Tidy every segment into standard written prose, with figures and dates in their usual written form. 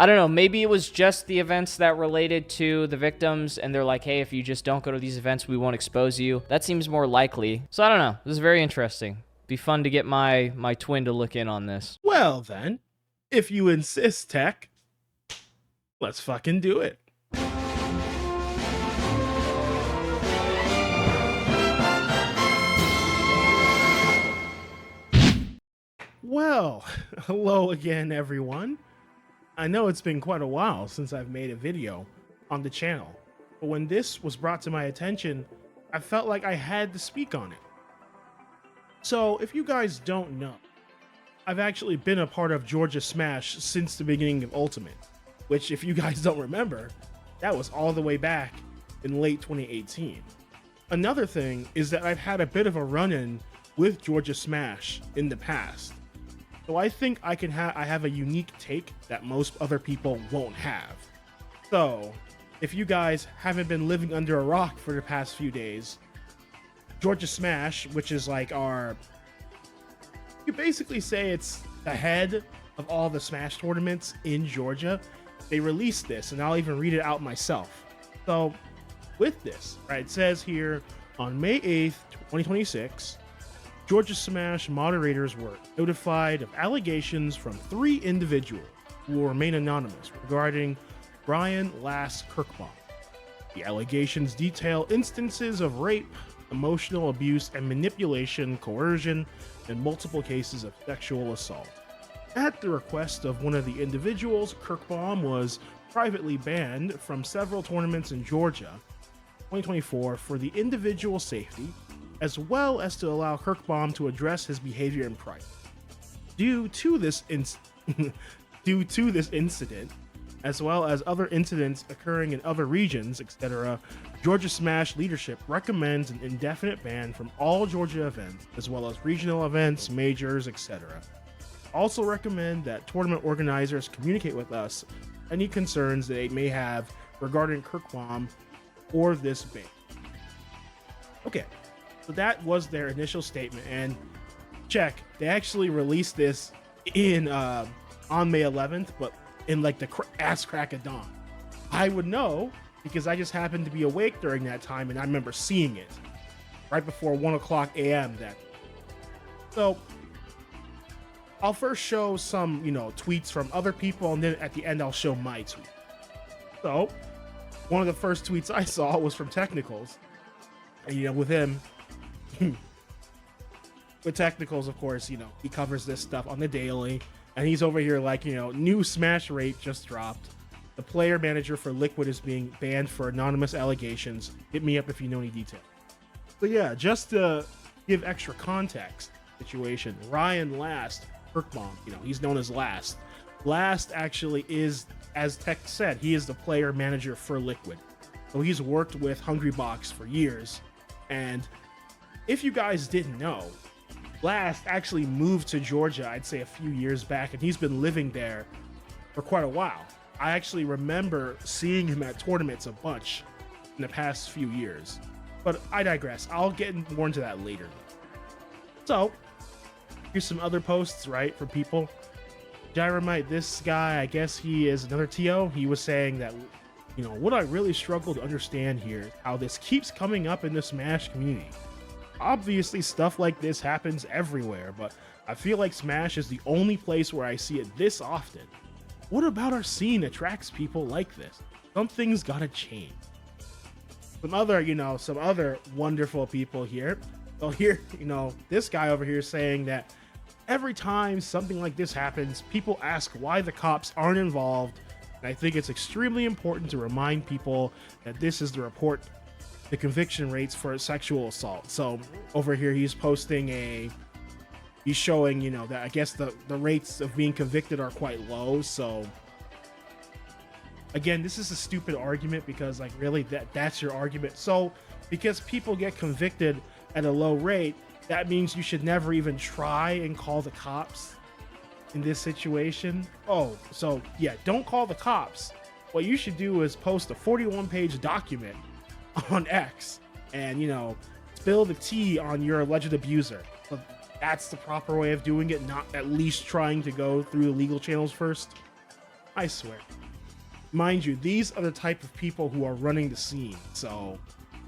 I don't know, maybe it was just the events that related to the victims, and they're like, hey, if you just don't go to these events, we won't expose you. That seems more likely. So I don't know. This is very interesting. Be fun to get my twin to look in on this. Well, then, if you insist, Tech, let's fucking do it. Well, hello again, everyone. I know it's been quite a while since I've made a video on the channel, but when this was brought to my attention, I felt like I had to speak on it. So, if you guys don't know, I've actually been a part of Georgia Smash since the beginning of Ultimate, which, if you guys don't remember, that was all the way back in late 2018. Another thing is that I've had a bit of a run-in with Georgia Smash in the past. So I think I have a unique take that most other people won't have. So, if you guys haven't been living under a rock for the past few days, Georgia Smash, which is like you basically say it's the head of all the Smash tournaments in Georgia, they released this, and I'll even read it out myself. So, with this, right, it says here, on May 8th, 2026, Georgia Smash moderators were notified of allegations from 3 individuals who will remain anonymous regarding Brian Last Kirkbaum. The allegations detail instances of rape, emotional abuse, and manipulation, coercion, and multiple cases of sexual assault. At the request of one of the individuals, Kirkbaum was privately banned from several tournaments in Georgia 2024 for the individual safety, as well as to allow Kirkbaum to address his behavior in private. Due to this incident, as well as other incidents occurring in other regions, etc., Georgia Smash leadership recommends an indefinite ban from all Georgia events, as well as regional events, majors, etc. Also recommend that tournament organizers communicate with us any concerns they may have regarding Kirkbaum or this ban. Okay. So that was their initial statement, and check, they actually released this in on May 11th, but in like the ass crack of dawn. I would know because I just happened to be awake during that time, and I remember seeing it right before 1 o'clock a.m. that. So I'll first show some, tweets from other people, and then at the end I'll show my tweet. So one of the first tweets I saw was from Technicals, and with him. With Technicals, of course, he covers this stuff on the daily, and he's over here like, new Smash rate just dropped. The player manager for Liquid is being banned for anonymous allegations. Hit me up if you know any detail. So yeah, just to give extra context, situation, Ryan Last Kirkbaum, he's known as Last. Last actually is, as Tech said, he is the player manager for Liquid. So he's worked with Hungrybox for years, and if you guys didn't know, Last actually moved to Georgia, I'd say a few years back, and he's been living there for quite a while. I actually remember seeing him at tournaments a bunch in the past few years. But I digress. I'll get more into that later. So, here's some other posts, right, for people. Gyromite, this guy, I guess he is another TO. He was saying that, what I really struggle to understand here is how this keeps coming up in the Smash community. Obviously, stuff like this happens everywhere, but I feel like Smash is the only place where I see it this often. What about our scene attracts people like this? Something's gotta change. Some other wonderful people here. So here, this guy over here saying that every time something like this happens, people ask why the cops aren't involved. And I think it's extremely important to remind people that this is the conviction rates for sexual assault. So over here, he's showing, that I guess the rates of being convicted are quite low. So again, this is a stupid argument because like really that's your argument. So because people get convicted at a low rate, that means you should never even try and call the cops in this situation. Oh, so yeah, don't call the cops. What you should do is post a 41-page document on X and spill the tea on your alleged abuser. So that's the proper way of doing it, not at least trying to go through the legal channels first. I swear. Mind you, these are the type of people who are running the scene. So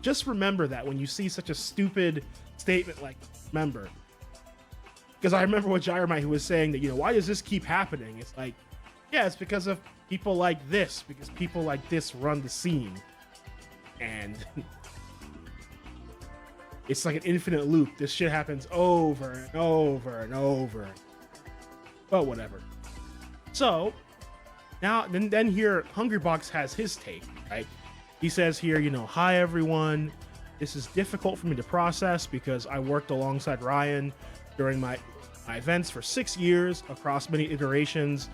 just remember that when you see such a stupid statement, like, remember. Because I remember what Gyromite, who was saying that, why does this keep happening? It's like, yeah, it's because of people like this, because people like this run the scene. And it's like an infinite loop. This shit happens over and over and over. But whatever. So now, then here, Hungrybox has his take, right? He says here, hi everyone. This is difficult for me to process because I worked alongside Ryan during my events for 6 years across many iterations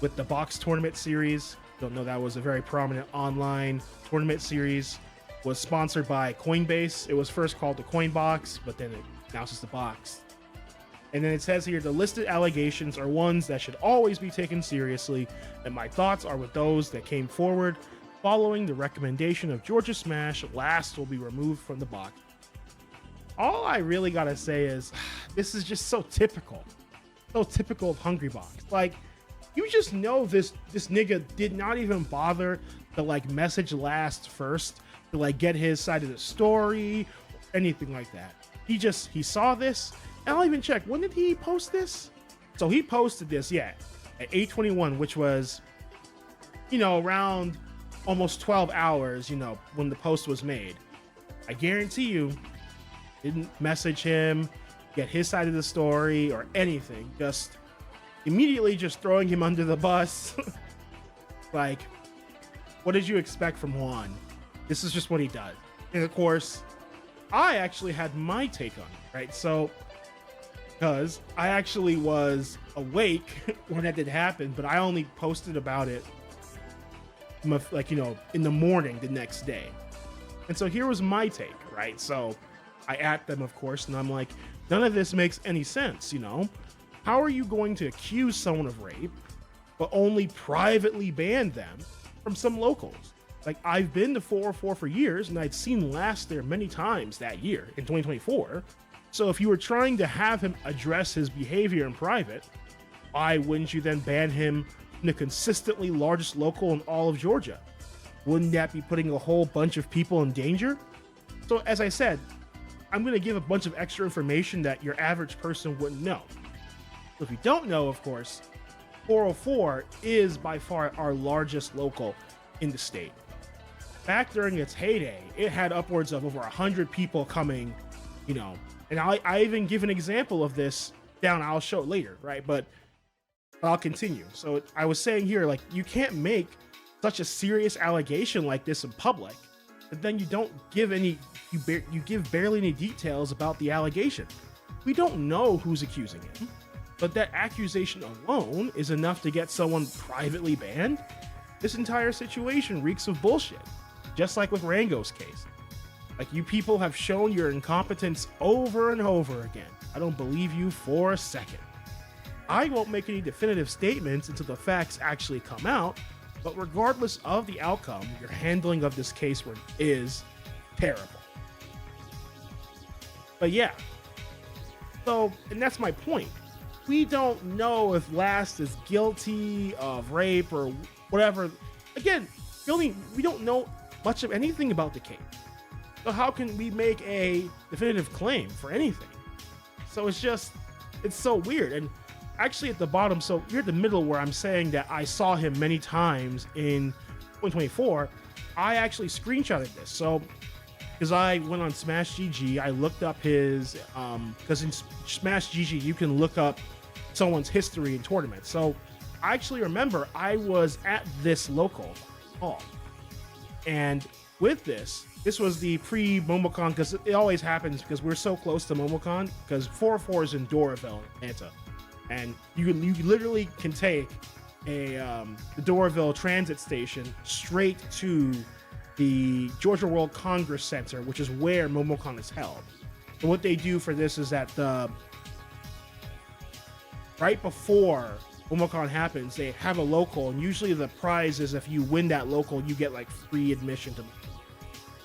with the box tournament series. Don't know, that was a very prominent online tournament series. Was sponsored by Coinbase. It was first called the Coinbox, but then now it's just the box. And then it says here, the listed allegations are ones that should always be taken seriously, and my thoughts are with those that came forward following the recommendation of Georgia Smash. Last will be removed from the box. All I really gotta say is, this is just so typical of Hungrybox. Like, you just know this nigga did not even bother to like message Last first to like get his side of the story or anything like that. He saw this. I'll even check, when did he post this? So he posted this, at 8:21, which was, around almost 12 hours, when the post was made. I guarantee you, didn't message him, get his side of the story or anything. Just immediately just throwing him under the bus. Like, what did you expect from Juan? This is just what he does. And of course, I actually had my take on it, right? So, because I actually was awake when that did happen, but I only posted about it like, in the morning the next day. And so here was my take, right? So I at them, of course, and I'm like, none of this makes any sense, How are you going to accuse someone of rape, but only privately ban them from some locals? Like, I've been to 404 for years, and I'd seen Last there many times that year in 2024. So if you were trying to have him address his behavior in private, why wouldn't you then ban him from the consistently largest local in all of Georgia? Wouldn't that be putting a whole bunch of people in danger? So as I said, I'm going to give a bunch of extra information that your average person wouldn't know. So if you don't know, of course, 404 is by far our largest local in the state. Back during its heyday, it had upwards of over 100 people coming, and I even give an example of this down. I'll show it later, right? But I'll continue. So I was saying here, like, you can't make such a serious allegation like this in public, but then you don't give you give barely any details about the allegation. We don't know who's accusing him, but that accusation alone is enough to get someone privately banned. This entire situation reeks of bullshit, just like with Rango's case. Like, you people have shown your incompetence over and over again. I don't believe you for a second. I won't make any definitive statements until the facts actually come out, but regardless of the outcome, your handling of this case is terrible. But yeah, so, and that's my point. We don't know if Last is guilty of rape or whatever. Again, we don't know much of anything about the case. So how can we make a definitive claim for anything? So it's so weird. And actually at the bottom, so you're at the middle where I'm saying that I saw him many times in 2024, I actually screenshotted this. So, because I went on Smash GG, I looked up his, because in Smash GG, you can look up someone's history in tournaments. So I actually remember I was at this local hall. And with this was the pre-MomoCon, because it always happens because we're so close to MomoCon, because 404 is in Doraville, Atlanta. And you literally can take the Doraville transit station straight to the Georgia World Congress Center, which is where MomoCon is held. So what they do for this is that right before MomoCon happens, they have a local, and usually the prize is if you win that local, you get like free admission to.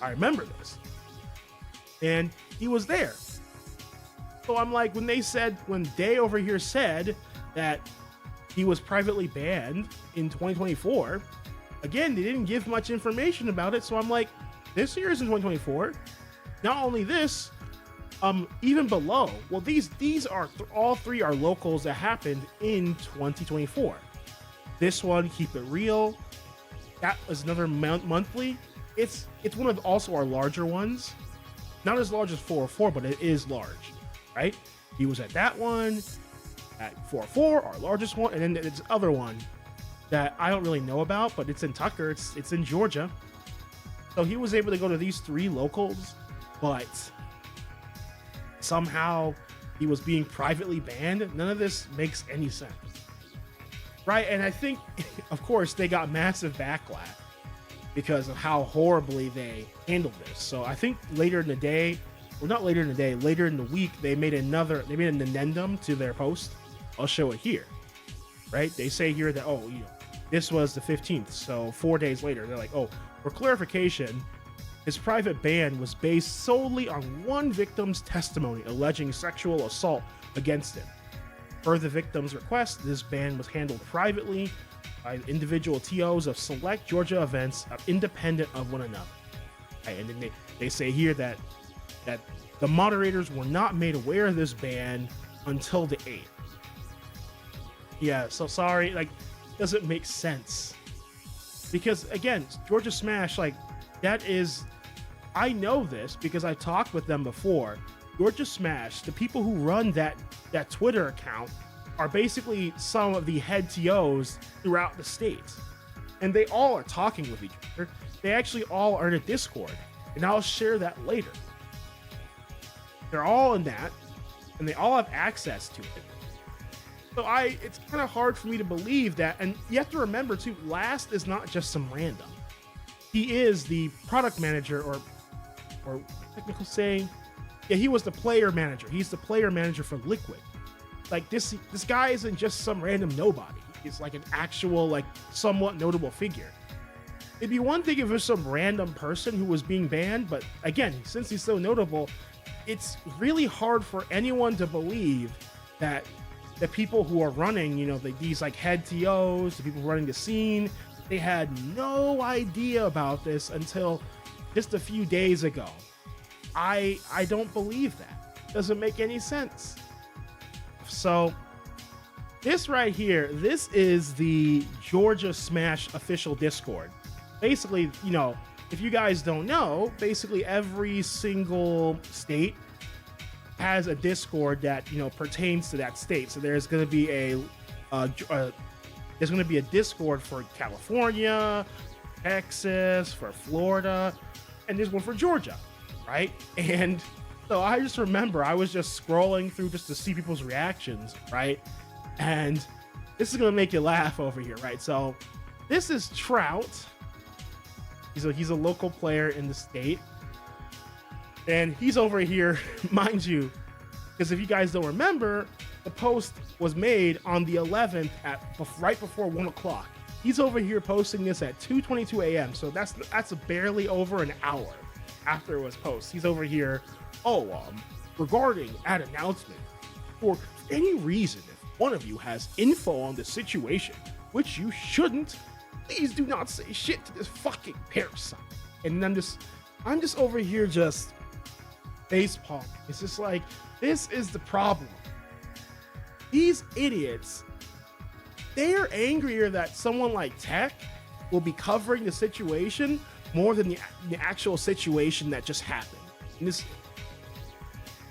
I remember this, and he was there. So I'm like, when Day over here said that he was privately banned in 2024. Again, they didn't give much information about it, so I'm like, this year is in 2024. Not only this, even below, well, these are all three are locals that happened in 2024. This one, Keep It Real, that was another monthly. It's one of also our larger ones, not as large as 404, but it is large, right? He was at that one, at 404, our largest one, and then there's other one that I don't really know about, but it's in Tucker, it's in Georgia. So he was able to go to these three locals, but somehow he was being privately banned. None of this makes any sense, right? And I think, of course, they got massive backlash because of how horribly they handled this. So I think later in the day, well, not later in the day, later in the week, they made an addendum to their post. I'll show it here, right? They say here that, oh, this was the 15th. So 4 days later, they're like, oh, for clarification, his private ban was based solely on one victim's testimony alleging sexual assault against him. Per the victim's request, this ban was handled privately by individual TOs of select Georgia events independent of one another. Right, and then they say here that the moderators were not made aware of this ban until the 8th. Yeah, so sorry, like, doesn't make sense. Because again, Georgia Smash, like, that is, I know this because I talked with them before. Georgia Smash, the people who run that Twitter account are basically some of the head TOs throughout the state. And they all are talking with each other. They actually all are in a Discord, and I'll share that later. They're all in that, and they all have access to it. So it's kind of hard for me to believe that. And you have to remember too, Last is not just some random. He is the product manager, or technical saying, yeah, he was the player manager. He's the player manager for Liquid. Like this guy isn't just some random nobody. He's like an actual, like, somewhat notable figure. It'd be one thing if it was some random person who was being banned, but again, since he's so notable, it's really hard for anyone to believe that the people who are running, these like head TOs, the people running the scene, they had no idea about this until just a few days ago. I don't believe that. Doesn't make any sense. So this right here, this is the Georgia Smash official Discord. Basically, if you guys don't know, basically every single state has a Discord that pertains to that state. So there's going to be there's going to be a Discord for California, Texas, for Florida, and there's one for Georgia, right? And so I just remember I was just scrolling through just to see people's reactions, right? And this is going to make you laugh over here, right? So this is Trout. He's a local player in the state. And he's over here, mind you, because if you guys don't remember, the post was made on the 11th right before 1 o'clock. He's over here posting this at 2:22 a.m. So that's barely over an hour after it was posted. He's over here, regarding ad announcement, for any reason, if one of you has info on the situation, which you shouldn't, please do not say shit to this fucking parasite. And I'm just over here just facepalm. It's just like, this is the problem. These idiots, they're angrier that someone like Tech will be covering the situation more than the actual situation that just happened. And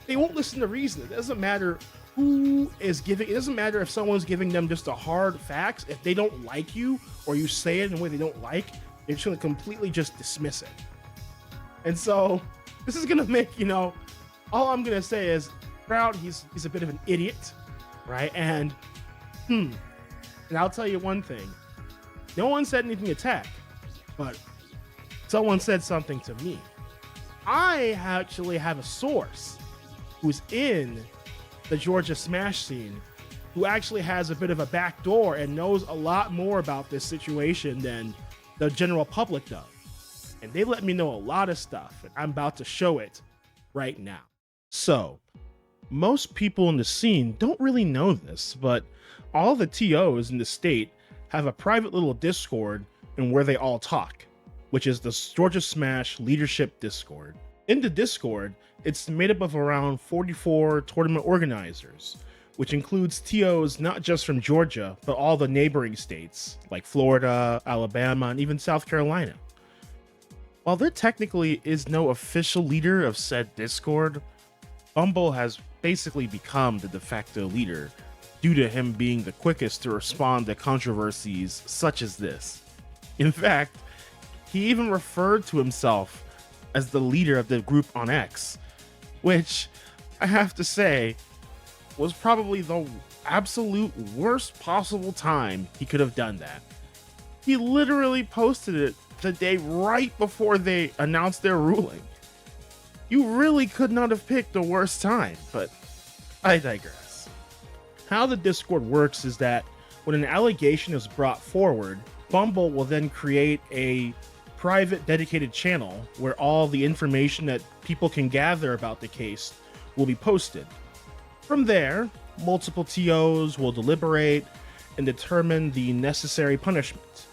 they won't listen to reason. It doesn't matter who is giving. It doesn't matter if someone's giving them just the hard facts. If they don't like you or you say it in a way they don't like, they're just going to completely just dismiss it. And so this is going to make, all I'm going to say is, Proud, he's a bit of an idiot, right? And I'll tell you one thing. No one said anything to Tech, but someone said something to me. I actually have a source who's in the Georgia Smash scene who actually has a bit of a back door and knows a lot more about this situation than the general public does. And they let me know a lot of stuff, and I'm about to show it right now. So, Most people in the scene don't really know this, but all the TOs in the state have a private little Discord and where they all talk, which is the Georgia Smash Leadership Discord. In the Discord, it's made up of around 44 tournament organizers, which includes TOs not just from Georgia, but all the neighboring states like Florida, Alabama, and even South Carolina. While there technically is no official leader of said Discord, Bumble has basically become the de facto leader due to him being the quickest to respond to controversies such as this. In fact, he even referred to himself as the leader of the group on X, which I have to say was probably the absolute worst possible time he could have done that. He literally posted it the day right before they announced their ruling. You really could not have picked a worse time, but I digress. How the Discord works is that when an allegation is brought forward, Bumble will then create a private dedicated channel where all the information that people can gather about the case will be posted. From there, multiple TOs will deliberate and determine the necessary punishment.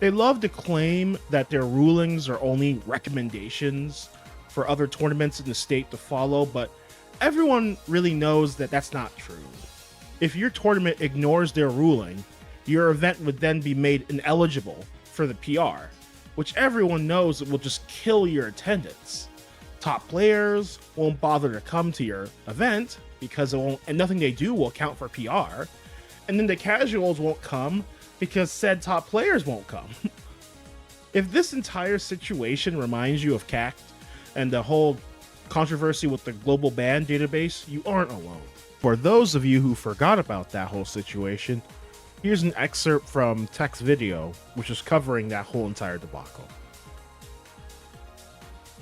They love to claim that their rulings are only recommendations for other tournaments in the state to follow, but everyone really knows that that's not true. If your tournament ignores their ruling, your event would then be made ineligible for the PR, which everyone knows it will just kill your attendance. Top players won't bother to come to your event because it won't, and nothing they do will count for PR. And then the casuals won't come because said top players won't come. If this entire situation reminds you of CACT and the whole controversy with the global ban database, you aren't alone. For those of you who forgot about that whole situation, here's an excerpt from Tech's video, which is covering that whole entire debacle.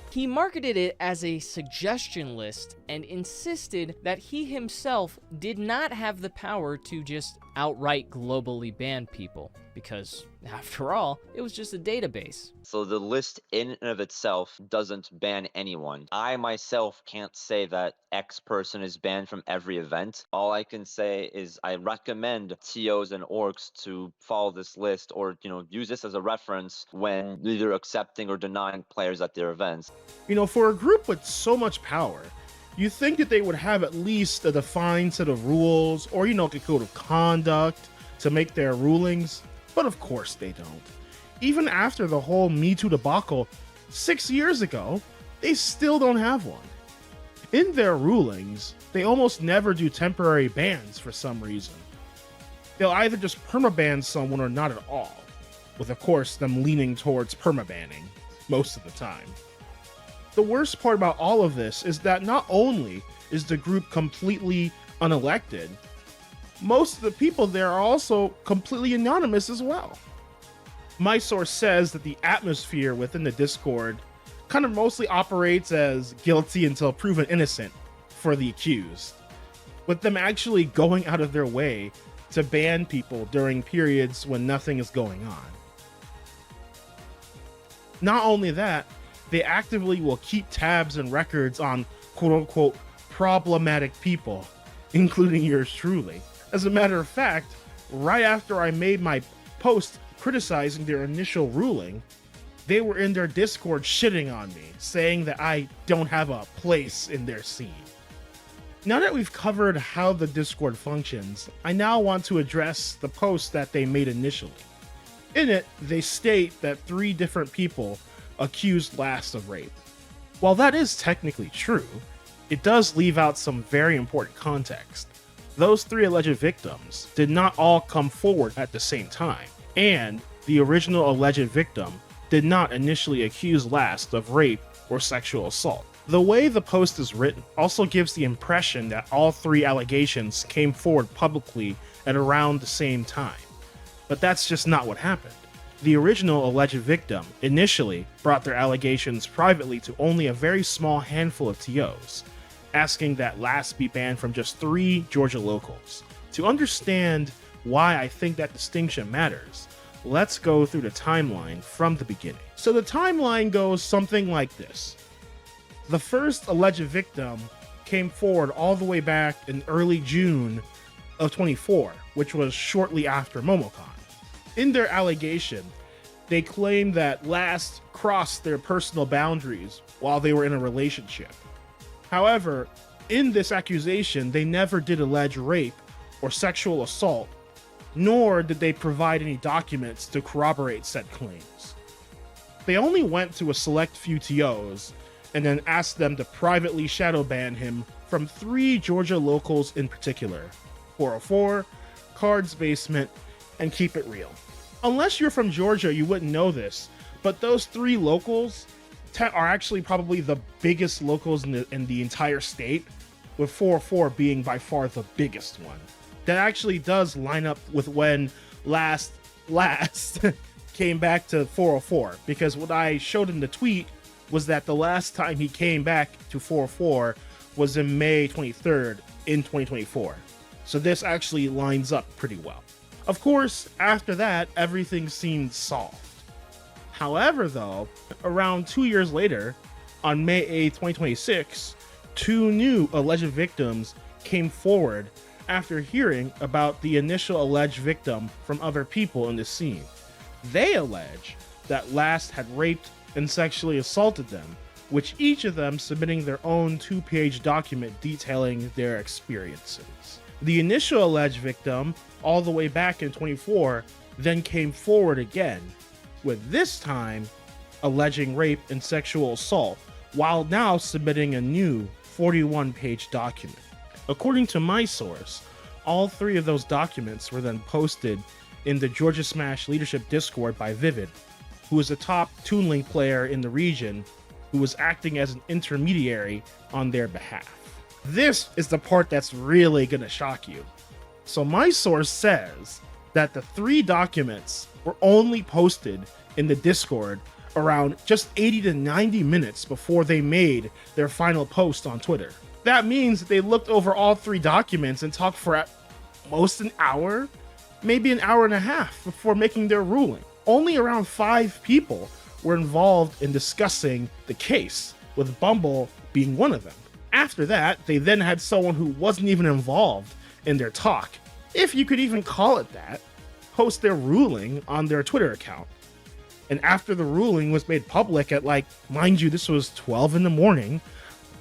He marketed it as a suggestion list and insisted that he himself did not have the power to just outright globally ban people, because after all, it was just a database. So the list in and of itself doesn't ban anyone. I myself can't say that X person is banned from every event. All I can say is I recommend TOs and orgs to follow this list or, use this as a reference when either accepting or denying players at their events. For a group with so much power, you think that they would have at least a defined set of rules or, a code of conduct to make their rulings, but of course they don't. Even after the whole Me Too debacle 6 years ago, they still don't have one. In their rulings, they almost never do temporary bans for some reason. They'll either just permaban someone or not at all, with of course them leaning towards permabanning most of the time. The worst part about all of this is that not only is the group completely unelected, most of the people there are also completely anonymous as well. My source says that the atmosphere within the Discord kind of mostly operates as guilty until proven innocent for the accused, with them actually going out of their way to ban people during periods when nothing is going on. Not only that, they actively will keep tabs and records on quote-unquote problematic people, including yours truly. As a matter of fact, right after I made my post criticizing their initial ruling, they were in their Discord shitting on me, saying that I don't have a place in their scene. Now that we've covered how the Discord functions, I now want to address the post that they made initially. In it, they state that 3 different people accused Last of rape. While that is technically true, it does leave out some very important context. Those 3 alleged victims did not all come forward at the same time, and the original alleged victim did not initially accuse Last of rape or sexual assault. The way the post is written also gives the impression that all 3 allegations came forward publicly at around the same time, but that's just not what happened. The original alleged victim initially brought their allegations privately to only a very small handful of TOs, asking that Last be banned from just 3 Georgia locals. To understand why I think that distinction matters, let's go through the timeline from the beginning. So the timeline goes something like this. The first alleged victim came forward all the way back in early June of 24, which was shortly after MomoCon. In their allegation, they claimed that Last crossed their personal boundaries while they were in a relationship. However, in this accusation, they never did allege rape or sexual assault, nor did they provide any documents to corroborate said claims. They only went to a select few TOs and then asked them to privately shadow ban him from 3 Georgia locals in particular: 404, Cards Basement, and Keep It Real. Unless you're from Georgia, you wouldn't know this, but those 3 locals are actually probably the biggest locals in the entire state, with 404 being by far the biggest one. That actually does line up with when last came back to 404, because what I showed in the tweet was that the last time he came back to 404 was in May 23rd in 2024. So this actually lines up pretty well. Of course, after that, everything seemed solved. However, though, around 2 years later, on May 8th, 2026, 2 new alleged victims came forward after hearing about the initial alleged victim from other people in the scene. They allege that Last had raped and sexually assaulted them, with each of them submitting their own 2-page document detailing their experiences. The initial alleged victim, all the way back in 24, then came forward again, with this time alleging rape and sexual assault, while now submitting a new 41-page document. According to my source, all 3 of those documents were then posted in the Georgia Smash Leadership Discord by Vivid, who is a top Toon Link player in the region who was acting as an intermediary on their behalf. This is the part that's really gonna shock you. So my source says that the 3 documents were only posted in the Discord around just 80 to 90 minutes before they made their final post on Twitter. That means that they looked over all 3 documents and talked for at most an hour, maybe an hour and a half before making their ruling. Only around 5 people were involved in discussing the case, with Bumble being one of them. After that, they then had someone who wasn't even involved in their talk, if you could even call it that, post their ruling on their Twitter account. And after the ruling was made public at, like, mind you, this was 12 in the morning,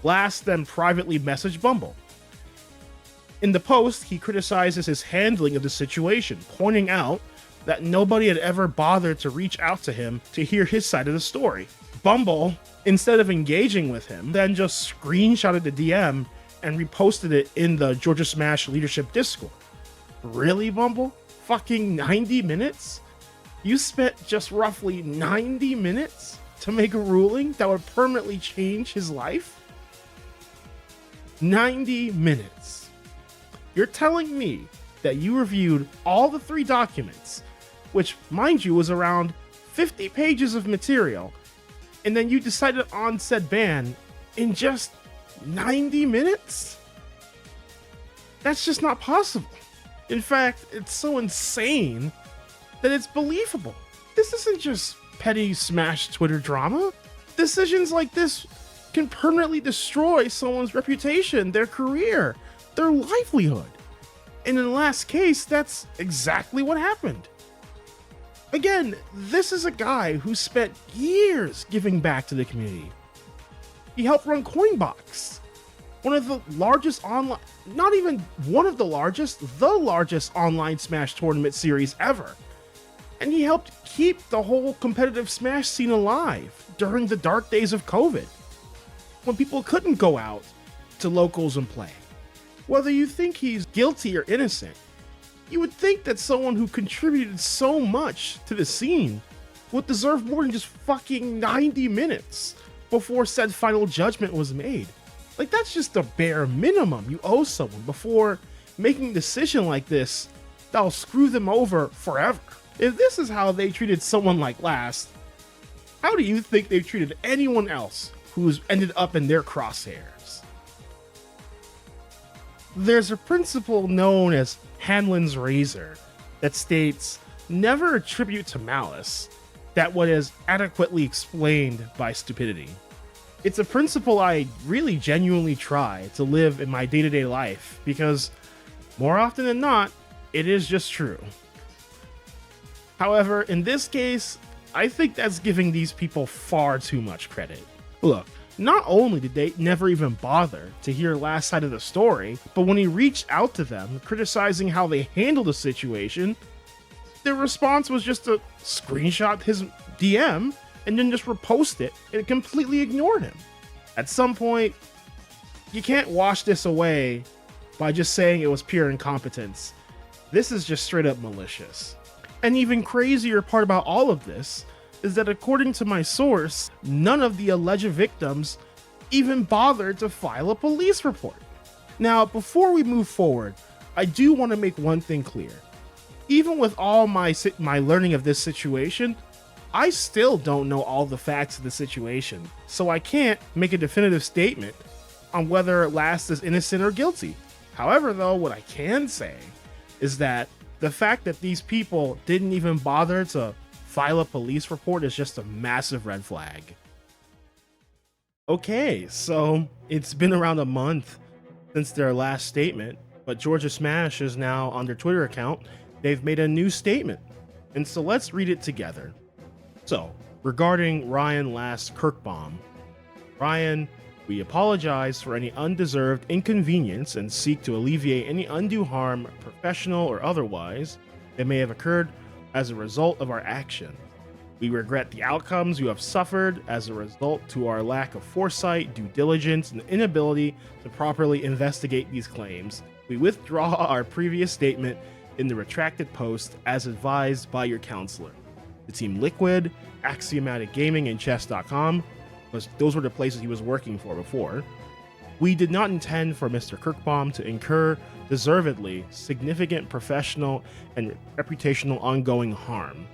Last then privately messaged Bumble. In the post, he criticizes his handling of the situation, pointing out that nobody had ever bothered to reach out to him to hear his side of the story. Bumble, instead of engaging with him, then just screenshotted the DM and reposted it in the Georgia Smash Leadership Discord. Really, Bumble? Fucking 90 minutes? You spent just roughly 90 minutes to make a ruling that would permanently change his life? 90 minutes. You're telling me that you reviewed all the 3 documents, which, mind you, was around 50 pages of material, and then you decided on said ban in just 90 minutes? That's just not possible. In fact, it's so insane that it's believable. This isn't just petty Smash Twitter drama. Decisions like this can permanently destroy someone's reputation, their career, their livelihood. And in the last case, that's exactly what happened. Again, this is a guy who spent years giving back to the community. He helped run Coinbox, one of the largest online, not even one of the largest online Smash tournament series ever. And he helped keep the whole competitive Smash scene alive during the dark days of COVID, when people couldn't go out to locals and play. Whether you think he's guilty or innocent, you would think that someone who contributed so much to the scene would deserve more than just fucking 90 minutes before said final judgment was made. Like, that's just the bare minimum you owe someone before making a decision like this that'll screw them over forever. If this is how they treated someone like Last, how do you think they've treated anyone else who's ended up in their crosshairs? There's a principle known as Hanlon's razor that states, never attribute to malice that what is adequately explained by stupidity. It's a principle I really genuinely try to live in my day-to-day life because more often than not, it is just true. However, in this case, I think that's giving these people far too much credit. Look, not only did they never even bother to hear last side of the story, but when he reached out to them criticizing how they handled the situation, their response was just to screenshot his DM and then just repost it and completely ignore him. At some point, you can't wash this away by just saying it was pure incompetence. This is just straight up malicious. An even crazier part about all of this is that according to my source, none of the alleged victims even bothered to file a police report. Now, before we move forward, I do want to make one thing clear. Even with all my learning of this situation, I still don't know all the facts of the situation, so I can't make a definitive statement on whether Last is innocent or guilty. However, though, what I can say is that the fact that these people didn't even bother to file a police report is just a massive red flag. Okay, so it's been around a month since their last statement, but Georgia Smash is now on their Twitter account. They've made a new statement, and so let's read it together. So, regarding Ryan Last Kirkbaum, Ryan, we apologize for any undeserved inconvenience and seek to alleviate any undue harm, professional or otherwise, that may have occurred as a result of our action. We regret the outcomes you have suffered as a result to our lack of foresight, due diligence, and inability to properly investigate these claims. We withdraw our previous statement in the retracted post as advised by your counselor. The Team Liquid, Axiomatic Gaming, and Chess.com, those were the places he was working for before. We did not intend for Mr. Kirkbaum to incur, deservedly, significant professional and reputational ongoing harm.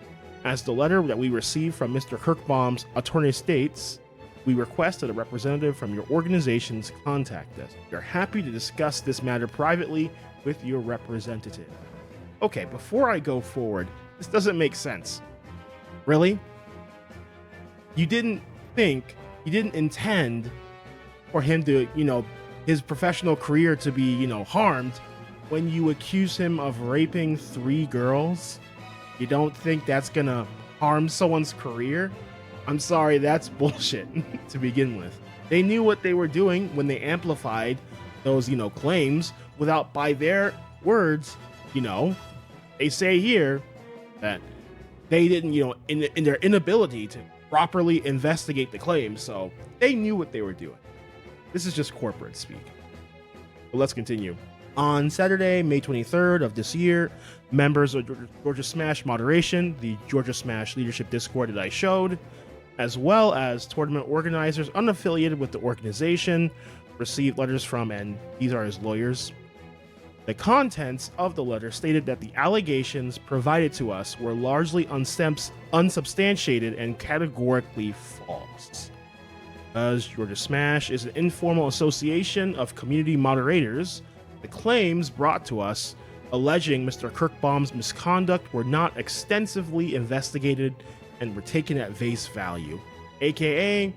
As the letter that we received from Mr. Kirkbaum's attorney states, we request that a representative from your organizations contact us. We are happy to discuss this matter privately with your representative. Okay, before I go forward, this doesn't make sense. Really? You didn't intend for him to, his professional career to be, harmed when you accuse him of raping 3 girls? You don't think that's gonna harm someone's career? I'm sorry, that's bullshit to begin with. They knew what they were doing when they amplified those, claims without, by their words, they say here that they didn't, in their inability to properly investigate the claims, so they knew what they were doing. This is just corporate speak. But let's continue. On Saturday, May 23rd of this year, members of Georgia Smash Moderation, the Georgia Smash Leadership Discord that I showed, as well as tournament organizers unaffiliated with the organization, received letters from, and these are his lawyers. The contents of the letter stated that the allegations provided to us were largely unsubstantiated and categorically false. As Georgia Smash is an informal association of community moderators, the claims brought to us alleging Mr. Kirkbaum's misconduct were not extensively investigated and were taken at face value. AKA,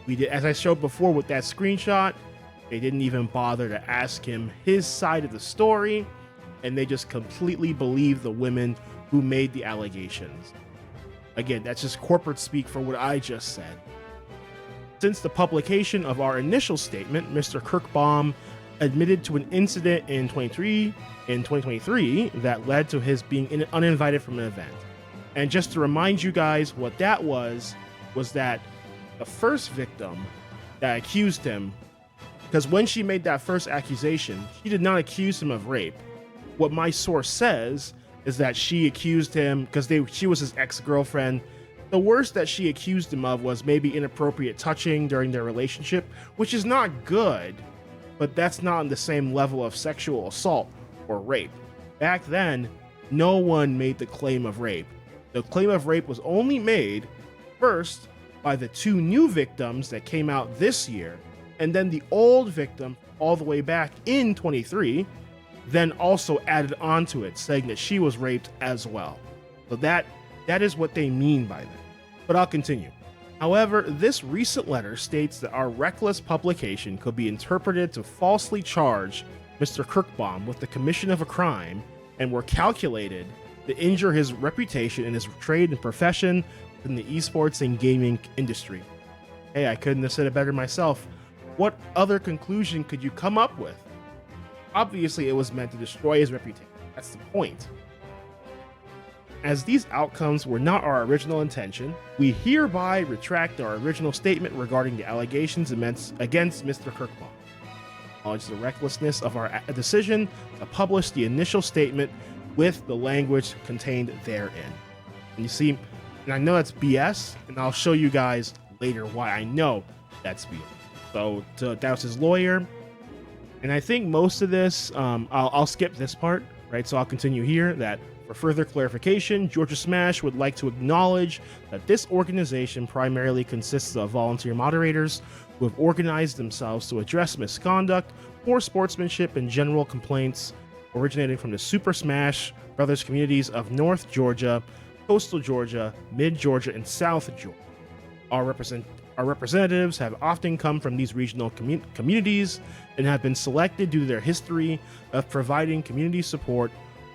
we did, as I showed before with that screenshot, they didn't even bother to ask him his side of the story, and they just completely believed the women who made the allegations. Again, that's just corporate speak for what I just said. Since the publication of our initial statement, Mr. Kirkbaum admitted to an incident in 2023 that led to his being uninvited from an event. And just to remind you guys what that was that the first victim that accused him, because when she made that first accusation, she did not accuse him of rape. What my source says is that she accused him, because she was his ex-girlfriend, the worst that she accused him of was maybe inappropriate touching during their relationship, which is not good, but that's not on the same level of sexual assault or rape. Back then, no one made the claim of rape. The claim of rape was only made first by the 2 new victims that came out this year, and then the old victim all the way back in 23, then also added onto it, saying that she was raped as well. So that is what they mean by that. But I'll continue. However, this recent letter states that our reckless publication could be interpreted to falsely charge Mr. Kirkbaum with the commission of a crime and were calculated to injure his reputation in his trade and profession in the esports and gaming industry. Hey, I couldn't have said it better myself. What other conclusion could you come up with? Obviously, it was meant to destroy his reputation. That's the point. As these outcomes were not our original intention, we hereby retract our original statement regarding the allegations against Mr. Kirkbaum. Acknowledge the recklessness of our decision to publish the initial statement with the language contained therein. And you see, and I know that's BS, and I'll show you guys later why I know that's BS. So that was his lawyer, and I think most of this, I'll skip this part, right? So I'll continue here. That for further clarification, Georgia Smash would like to acknowledge that this organization primarily consists of volunteer moderators who have organized themselves to address misconduct, poor sportsmanship, and general complaints originating from the Super Smash Brothers communities of North Georgia, Coastal Georgia, Mid Georgia, and South Georgia. Our representatives have often come from these regional communities and have been selected due to their history of providing community support,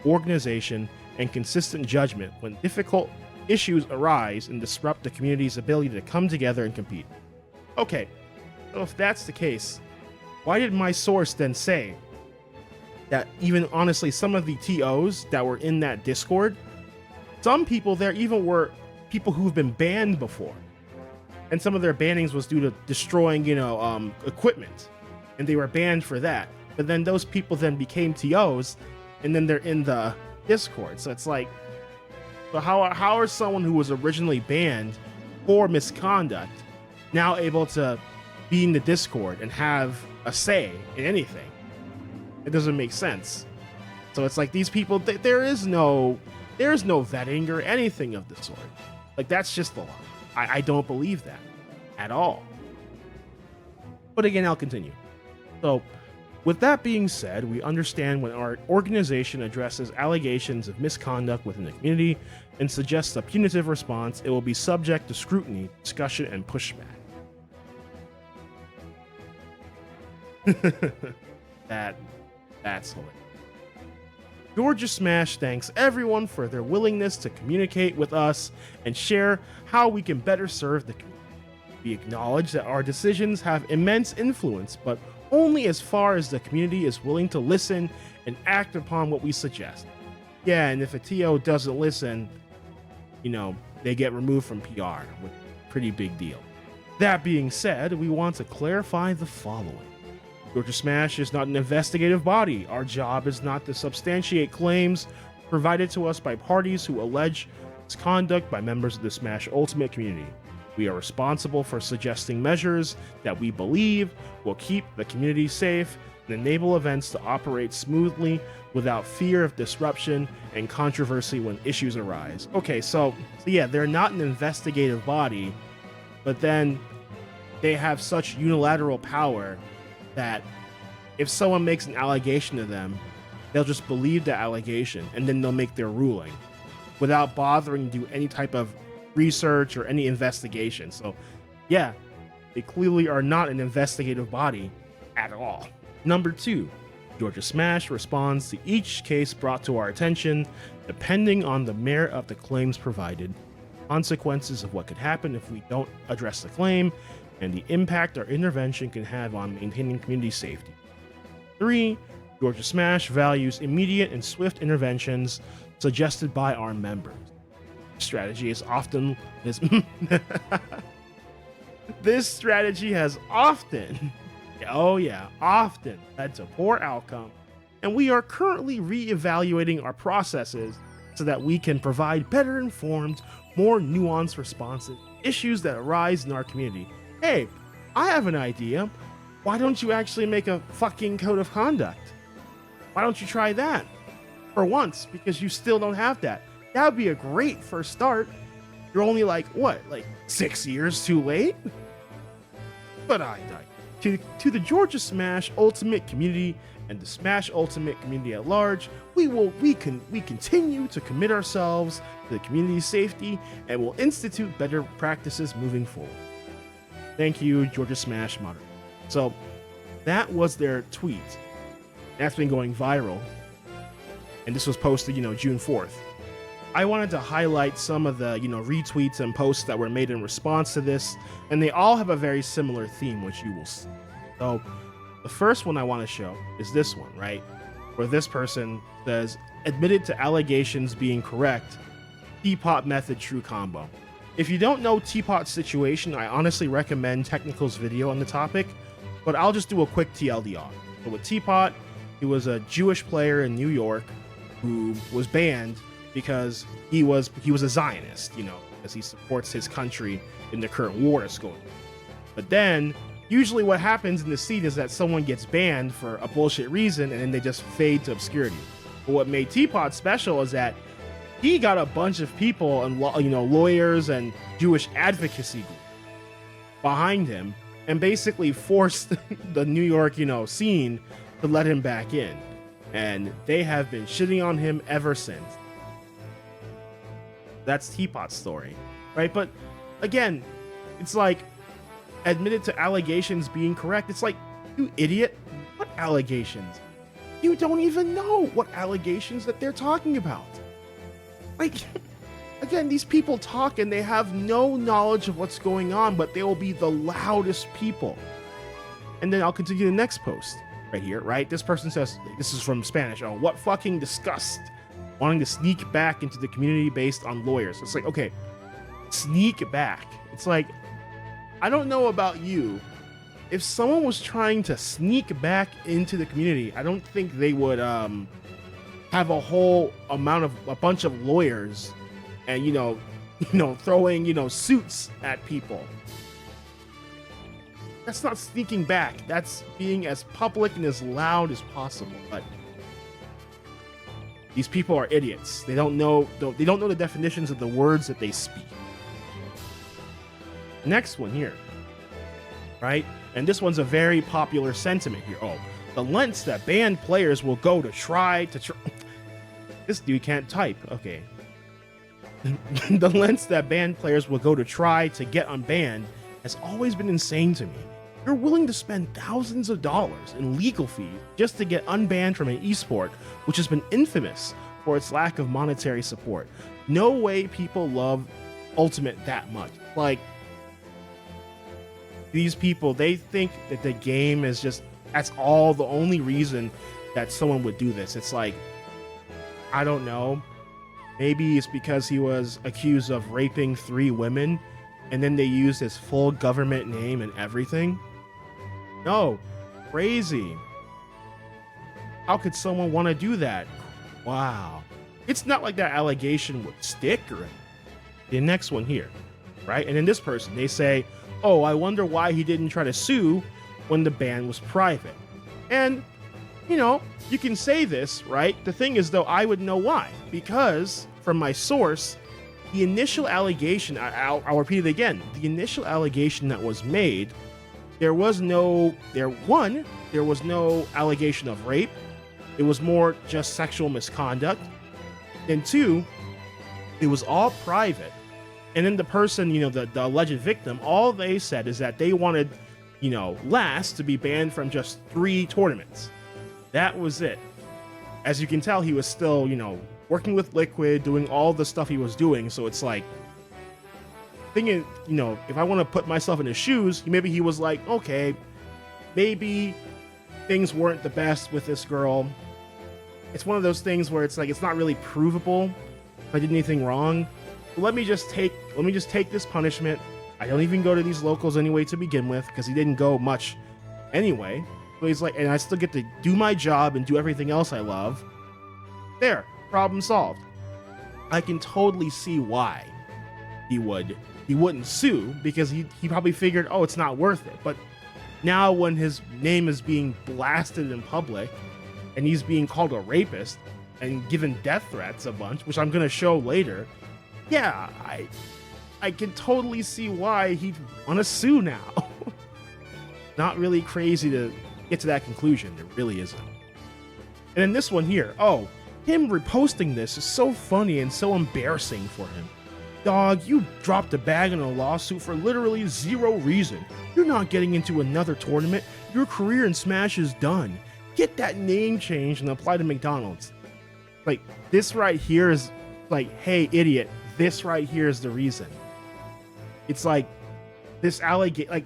organization, and consistent judgment when difficult issues arise and disrupt the community's ability to come together and compete. Okay, so if that's the case, why did my source then say that even honestly some of the TOs that were in that Discord, some people there even were people who've been banned before, and some of their bannings was due to destroying equipment, and they were banned for that. But then those people then became TOs, and then they're in the Discord. So it's like, so how are someone who was originally banned for misconduct now able to be in the Discord and have a say in anything? It doesn't make sense. So it's like these people, there's no vetting or anything of the sort. Like, that's just the law. I don't believe that at all. But again, I'll continue. So, with that being said, we understand when our organization addresses allegations of misconduct within the community and suggests a punitive response, it will be subject to scrutiny, discussion, and pushback. That's hilarious. Georgia Smash thanks everyone for their willingness to communicate with us and share how we can better serve the community. We acknowledge that our decisions have immense influence, but only as far as the community is willing to listen and act upon what we suggest. Yeah, and if a TO doesn't listen, they get removed from PR, which is a pretty big deal. That being said, we want to clarify the following. Georgia Smash is not an investigative body. Our job is not to substantiate claims provided to us by parties who allege misconduct by members of the Smash Ultimate community. We are responsible for suggesting measures that we believe will keep the community safe and enable events to operate smoothly without fear of disruption and controversy when issues arise. Okay, so yeah, they're not an investigative body, but then they have such unilateral power that if someone makes an allegation to them, they'll just believe the allegation and then they'll make their ruling without bothering to do any type of research or any investigation. So yeah, they clearly are not an investigative body at all. Number 2, Georgia Smash responds to each case brought to our attention depending on the merit of the claims provided, consequences of what could happen if we don't address the claim, and the impact our intervention can have on maintaining community safety. 3, Georgia Smash values immediate and swift interventions suggested by our members. This strategy has often led to poor outcome, and we are currently re-evaluating our processes so that we can provide better informed, more nuanced responses to issues that arise in our community. Hey, I have an idea. Why don't you actually make a fucking code of conduct? Why don't you try that? For once, because you still don't have that. That would be a great first start. You're only like 6 years too late? But to the Georgia Smash Ultimate community and the Smash Ultimate community at large, we continue to commit ourselves to the community's safety and will institute better practices moving forward. Thank you, Georgia Smash moderator. So that was their tweet. That's been going viral, and this was posted, June 4th. I wanted to highlight some of the, retweets and posts that were made in response to this, and they all have a very similar theme, which you will see. So the first one I want to show is this one, right? Where this person says, admitted to allegations being correct, Teapot method true combo. If you don't know Teapot's situation, I honestly recommend Technical's video on the topic, but I'll just do a quick TLDR. So with Teapot, he was a Jewish player in New York who was banned because he was a Zionist, because he supports his country in the current war that's going on. But then, usually what happens in the scene is that someone gets banned for a bullshit reason, and then they just fade to obscurity. But what made Teapot special is that he got a bunch of people and lawyers and Jewish advocacy groups behind him, and basically forced the New York scene to let him back in. And they have been shitting on him ever since. That's Teapot's story, right? But again, it's like, admitted to allegations being correct. It's like, you idiot, what allegations? You don't even know what allegations that they're talking about. Like, again, these people talk and they have no knowledge of what's going on, but they will be the loudest people. And then I'll continue the next post right here, right? This person says, this is from Spanish, oh, what fucking disgust, wanting to sneak back into the community based on lawyers. It's like, okay, sneak back. It's like, I don't know about you. If someone was trying to sneak back into the community, I don't think they would have a bunch of lawyers and throwing suits at people. That's not sneaking back. That's being as public and as loud as possible. But these people are idiots. They don't know the definitions of the words that they speak. Next one here, right? And this one's a very popular sentiment here. Oh, the lengths that banned players will go to try to this dude can't type. Okay. The lengths that banned players will go to try to get unbanned has always been insane to me. You're willing to spend thousands of dollars in legal fees just to get unbanned from an esport, which has been infamous for its lack of monetary support. No way people love Ultimate that much. Like, these people, they think that the game is just, that's all the only reason that someone would do this. It's like, I don't know. Maybe it's because he was accused of raping 3 women and then they used his full government name and everything. No, crazy. How could someone want to do that? Wow. It's not like that allegation would stick or anything. The next one here, right? And then this person, they say, oh, I wonder why he didn't try to sue when the ban was private. And, you can say this, right? The thing is, though, I would know why. Because, from my source, the initial allegation, I'll repeat it again, the initial allegation that was made, there was no allegation of rape. It was more just sexual misconduct. And 2, it was all private. And then the person, the alleged victim, all they said is that they wanted, Last to be banned from just 3 tournaments. That was it. As you can tell, he was still, working with Liquid, doing all the stuff he was doing. So it's like, thinking, if I want to put myself in his shoes, maybe he was like, okay, maybe things weren't the best with this girl. It's one of those things where it's like, it's not really provable if I did anything wrong. But let me just take this punishment. I don't even go to these locals anyway to begin with, because he didn't go much anyway. So he's like, and I still get to do my job and do everything else I love. There, problem solved. I can totally see why he wouldn't sue, because he probably figured, oh, it's not worth it. But now when his name is being blasted in public and he's being called a rapist and given death threats a bunch, which I'm going to show later, yeah, I can totally see why he'd want to sue now. Not really crazy to get to that conclusion. It really isn't. And then this one here, oh, him reposting this is so funny and so embarrassing for him. Dog, you dropped a bag in a lawsuit for literally zero reason. You're not getting into another tournament. Your career in Smash is done. Get that name changed and apply to McDonald's. Like, this right here is like, hey, idiot, this right here is the reason. It's like,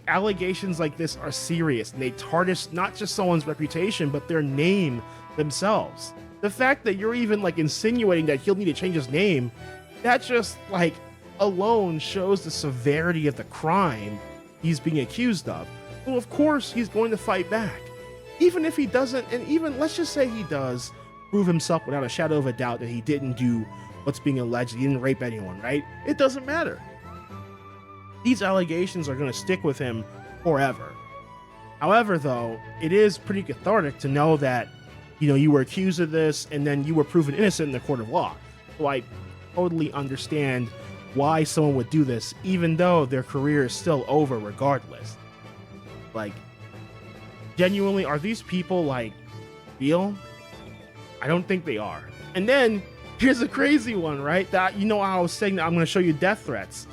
allegations like this are serious, and they tarnish not just someone's reputation, but their name themselves. The fact that you're even like insinuating that he'll need to change his name, that just like alone shows the severity of the crime he's being accused of. Well, of course he's going to fight back. Even if he doesn't, and even let's just say he does prove himself without a shadow of a doubt that he didn't do what's being alleged, he didn't rape anyone, right? It doesn't matter. These allegations are going to stick with him forever. However, though, it is pretty cathartic to know that, you know, you were accused of this and then you were proven innocent in the court of law. So I totally understand why someone would do this, even though their career is still over regardless. Like, genuinely, are these people, like, real? I don't think they are. And then, here's a crazy one, right? That, you know how I was saying that I'm going to show you death threats.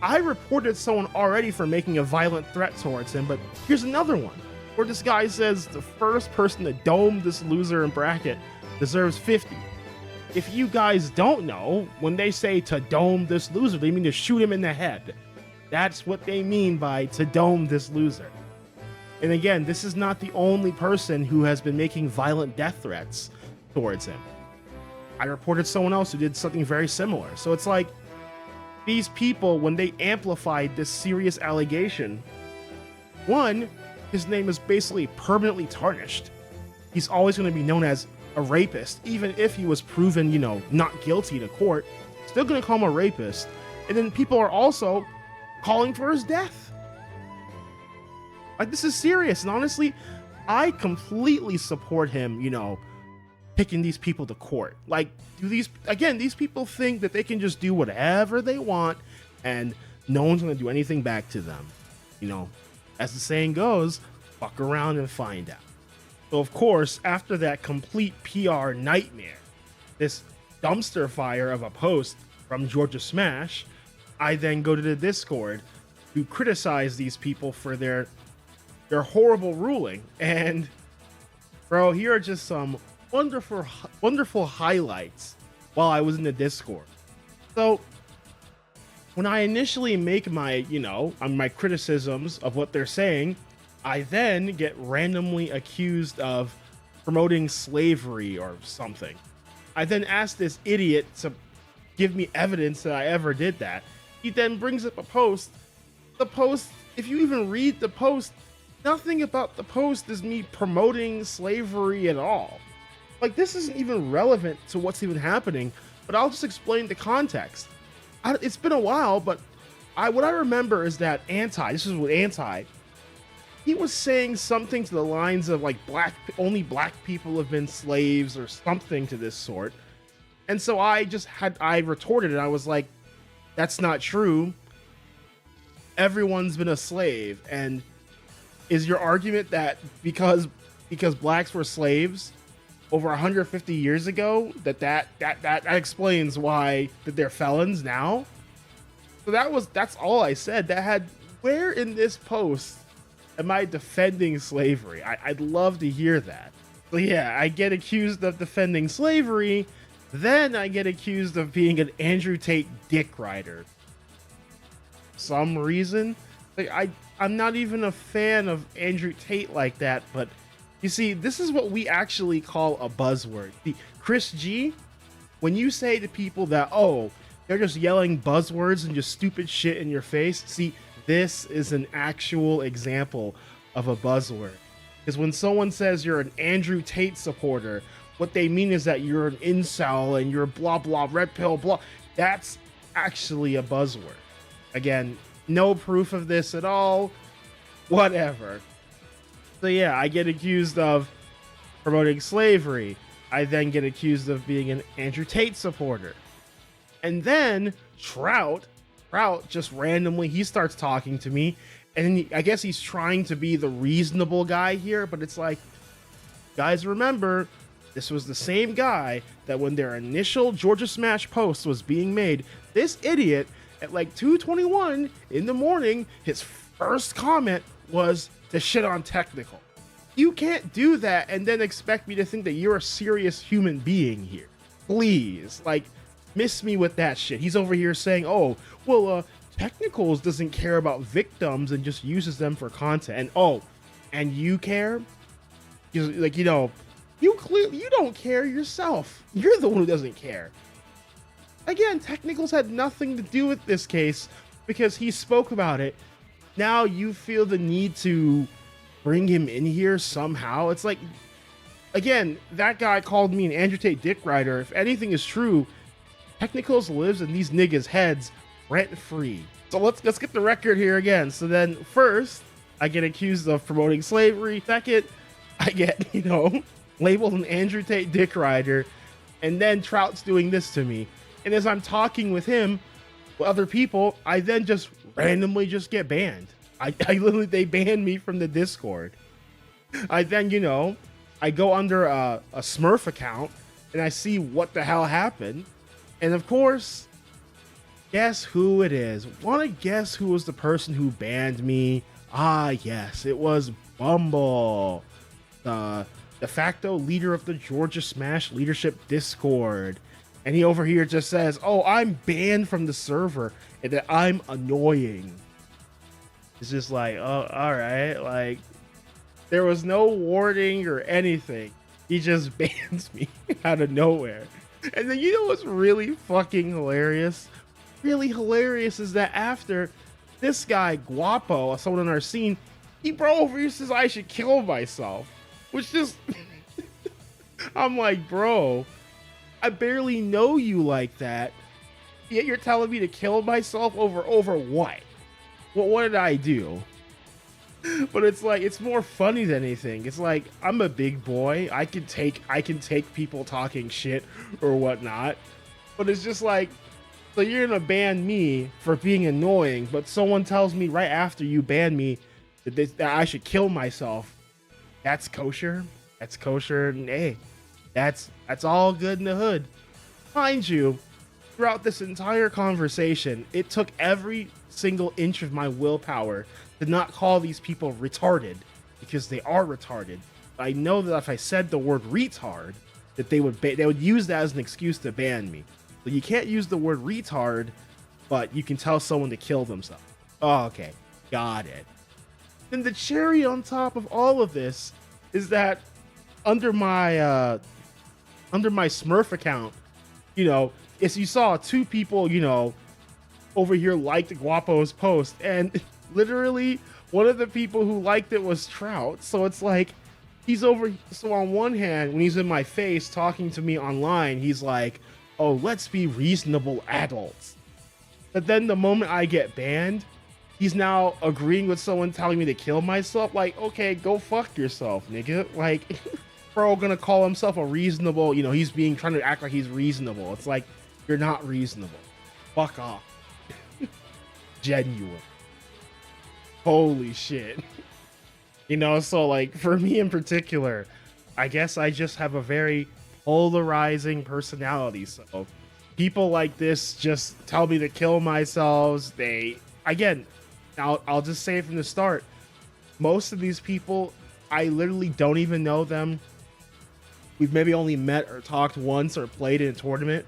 I reported someone already for making a violent threat towards him, but here's another one where this guy says the first person to dome this loser in bracket deserves 50. If you guys don't know, when they say to dome this loser, they mean to shoot him in the head. That's what they mean by to dome this loser. And again, this is not the only person who has been making violent death threats towards him. I reported someone else who did something very similar. So it's like, these people, when they amplified this serious allegation, one, his name is basically permanently tarnished. He's always going to be known as a rapist, even if he was proven, you know, not guilty to court. Still going to call him a rapist. And then people are also calling for his death. Like, this is serious. And honestly, I completely support him, you know, picking these people to court. Like, these people think that they can just do whatever they want and no one's going to do anything back to them. You know, as the saying goes, fuck around and find out. So of course, after that complete PR nightmare, this dumpster fire of a post from Georgia Smash, I then go to the Discord to criticize these people for their horrible ruling. And bro, here are just some wonderful highlights while I was in the Discord. So when I initially make my, my criticisms of what they're saying, I then get randomly accused of promoting slavery or something. I then ask this idiot to give me evidence that I ever did that. He then brings up a post. The post, if you even read the post, nothing about the post is me promoting slavery at all. Like, this isn't even relevant to what's even happening, but I'll just explain the context. It's been a while, but what I remember is that this is with Anti, he was saying something to the lines of, like, only black people have been slaves or something to this sort. And so I retorted it. I was like, that's not true. Everyone's been a slave. And is your argument that because blacks were slaves over 150 years ago, that explains why that they're felons now? So that's all I said. Where in this post am I defending slavery? I'd love to hear that. So yeah, I get accused of defending slavery, then I get accused of being an Andrew Tate dick rider. Some reason, like I'm not even a fan of Andrew Tate like that, but you see, this is what we actually call a buzzword. Chris G, when you say to people that, oh, they're just yelling buzzwords and just stupid shit in your face, see, this is an actual example of a buzzword. Because when someone says you're an Andrew Tate supporter, what they mean is that you're an incel and you're blah, blah, red pill, blah. That's actually a buzzword. Again, no proof of this at all. Whatever. So yeah, I get accused of promoting slavery. I then get accused of being an Andrew Tate supporter. And then Trout just randomly, he starts talking to me. And I guess he's trying to be the reasonable guy here, but it's like, guys, remember, This was the same guy that when their initial Georgia Smash post was being made, this idiot at like 2:21 in the morning, his first comment was to shit on technical. You can't do that and then expect me to think that you're a serious human being here. Please, like, miss me with that shit. He's over here saying, oh, well, Technicals doesn't care about victims and just uses them for content. And oh, and you care? Like, you know, you don't care yourself. You're the one who doesn't care. Again, Technicals had nothing to do with this case because he spoke about it. Now you feel the need to bring him in here somehow. It's like, again, that guy called me an Andrew Tate dick rider. If anything is true, Technicals lives in these niggas' heads rent free. So let's get the record here again. So then first, I get accused of promoting slavery. Second, I get, you know, labeled an Andrew Tate dick rider. And then Trout's doing this to me. And as I'm talking with him, with other people, I then just randomly just get banned. I literally, they banned me from the Discord. I then, you know, I go under a Smurf account and I see what the hell happened. And of course, guess who it is? Want to guess who was the person who banned me? Ah, yes, it was Bumble, the de facto leader of the Georgia Smash Leadership Discord. And he over here just says, oh, I'm banned from the server and that I'm annoying. It's just like, oh, all right. Like, there was no warning or anything. He just bans me out of nowhere. And then you know what's really fucking hilarious? Really hilarious is that after this guy, Guapo, someone in our scene, he bro over here says I should kill myself. Which just, I'm like, bro, I barely know you like that. Yet you're telling me to kill myself over what? What did I do? But it's like, it's more funny than anything. It's like, I'm a big boy. I can take people talking shit or whatnot. But it's just like, so you're gonna ban me for being annoying, but someone tells me right after you ban me that I should kill myself. That's kosher. That's kosher. And hey, that's all good in the hood. Mind you, throughout this entire conversation, it took every single inch of my willpower to not call these people retarded, because they are retarded. I know that if I said the word retard, that they would use that as an excuse to ban me. So you can't use the word retard, but you can tell someone to kill themselves. Oh, okay, got it. And the cherry on top of all of this is that under my Smurf account, you know, as you saw, two people, you know, over here liked Guapo's post, and literally one of the people who liked it was Trout. So it's like, he's over, so on one hand, when he's in my face talking to me online, he's like, oh, let's be reasonable adults. But then the moment I get banned, he's now agreeing with someone telling me to kill myself. Like, okay, go fuck yourself, nigga. Like, bro gonna call himself a reasonable, you know, he's trying to act like he's reasonable. It's like, you're not reasonable. Fuck off. Genuine. Holy shit. You know, so like for me in particular, I guess I just have a very polarizing personality. So people like this just tell me to kill myself. I'll just say it from the start. Most of these people, I literally don't even know them. We've maybe only met or talked once or played in a tournament.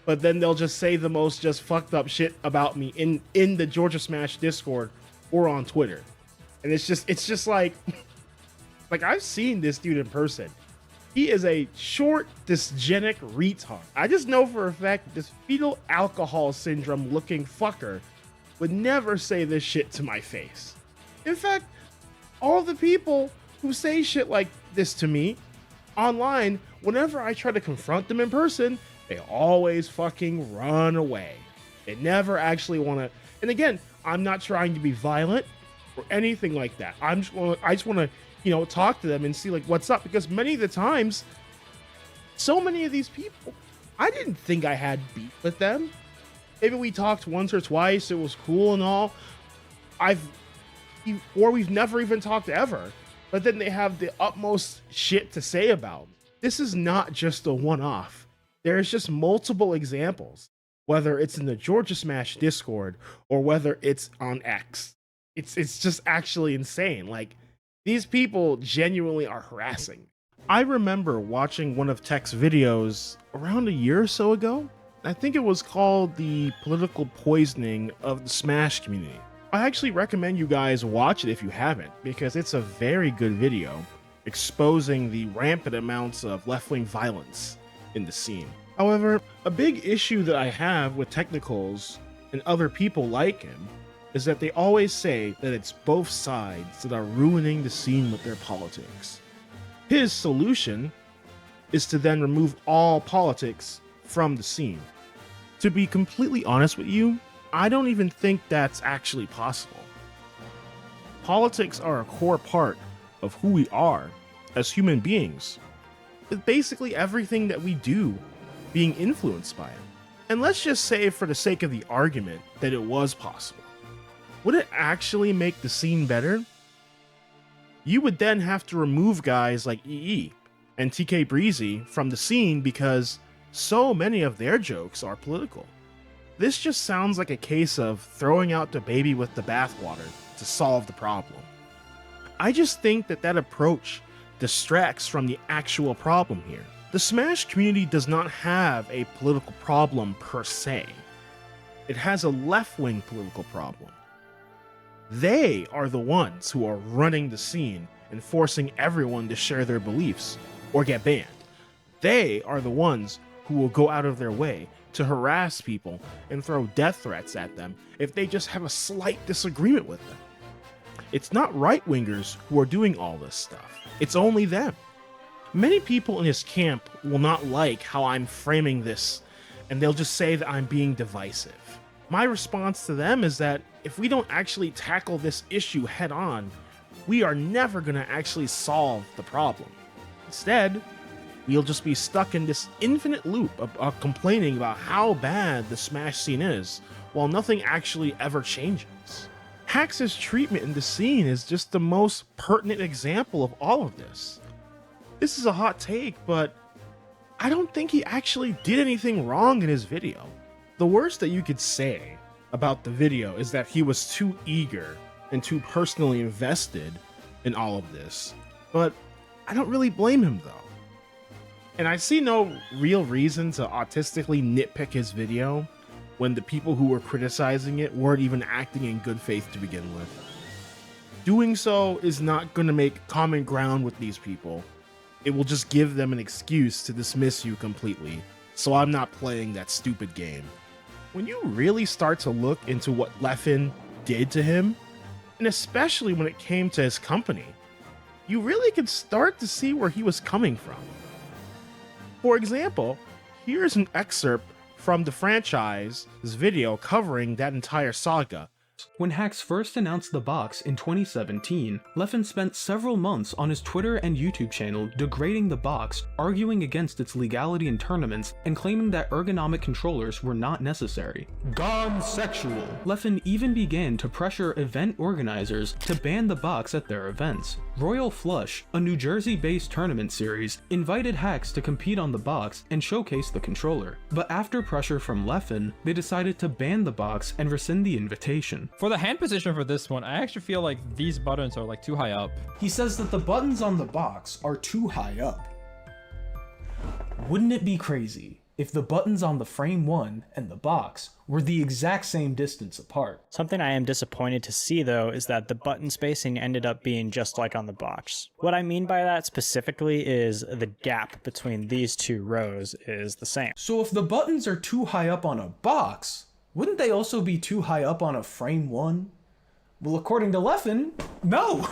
But then they'll just say the most just fucked up shit about me in the Georgia Smash Discord or on Twitter. And it's just like I've seen this dude in person. He is a short, dysgenic retard. I just know for a fact this fetal alcohol syndrome looking fucker would never say this shit to my face. In fact, all the people who say shit like this to me online, whenever I try to confront them in person, they always fucking run away. They never actually want to. And again, I'm not trying to be violent or anything like that. I just want to, you know, talk to them and see like what's up, because many of the times, so many of these people, I didn't think I had beef with them. Maybe we talked once or twice, it was cool and all. We've never even talked ever. But then they have the utmost shit to say about me. This is not just a one-off. There's just multiple examples, whether it's in the Georgia Smash Discord or whether it's on X. It's just actually insane. Like, these people genuinely are harassing. I remember watching one of Tech's videos around a year or so ago. I think it was called The Political Poisoning of the Smash Community. I actually recommend you guys watch it if you haven't, because it's a very good video exposing the rampant amounts of left-wing violence in the scene. However, a big issue that I have with Technicals and other people like him is that they always say that it's both sides that are ruining the scene with their politics. His solution is to then remove all politics from the scene. To be completely honest with you, I don't even think that's actually possible. Politics are a core part of who we are as human beings, with basically everything that we do being influenced by it. And let's just say, for the sake of the argument, that it was possible. Would it actually make the scene better? You would then have to remove guys like EE and TK Breezy from the scene because so many of their jokes are political. This just sounds like a case of throwing out the baby with the bathwater to solve the problem. I just think that that approach distracts from the actual problem here. The Smash community does not have a political problem per se. It has a left-wing political problem. They are the ones who are running the scene and forcing everyone to share their beliefs or get banned. They are the ones who will go out of their way to harass people and throw death threats at them if they just have a slight disagreement with them. It's not right-wingers who are doing all this stuff. It's only them. Many people in his camp will not like how I'm framing this, and they'll just say that I'm being divisive. My response to them is that if we don't actually tackle this issue head on, we are never going to actually solve the problem. Instead, we'll just be stuck in this infinite loop of complaining about how bad the Smash scene is, while nothing actually ever changes. Hax's treatment in the scene is just the most pertinent example of all of this. This is a hot take, but I don't think he actually did anything wrong in his video. The worst that you could say about the video is that he was too eager and too personally invested in all of this, but I don't really blame him though. And I see no real reason to autistically nitpick his video when the people who were criticizing it weren't even acting in good faith to begin with. Doing so is not going to make common ground with these people. It will just give them an excuse to dismiss you completely, so I'm not playing that stupid game. When you really start to look into what Leffen did to him, and especially when it came to his company, you really can start to see where he was coming from. For example, here's an excerpt from the franchise's video covering that entire saga. When Hax first announced the box in 2017, Leffen spent several months on his Twitter and YouTube channel degrading the box, arguing against its legality in tournaments, and claiming that ergonomic controllers were not necessary. Gone sexual! Leffen even began to pressure event organizers to ban the box at their events. Royal Flush, a New Jersey-based tournament series, invited Hax to compete on the box and showcase the controller. But after pressure from Leffen, they decided to ban the box and rescind the invitation. For the hand position for this one, I actually feel like these buttons are like too high up. He says that the buttons on the box are too high up. Wouldn't it be crazy if the buttons on the frame 1 and the box were the exact same distance apart? Something I am disappointed to see though is that the button spacing ended up being just like on the box. What I mean by that specifically is the gap between these two rows is the same. So if the buttons are too high up on a box, wouldn't they also be too high up on a frame 1? Well, according to Leffen, no!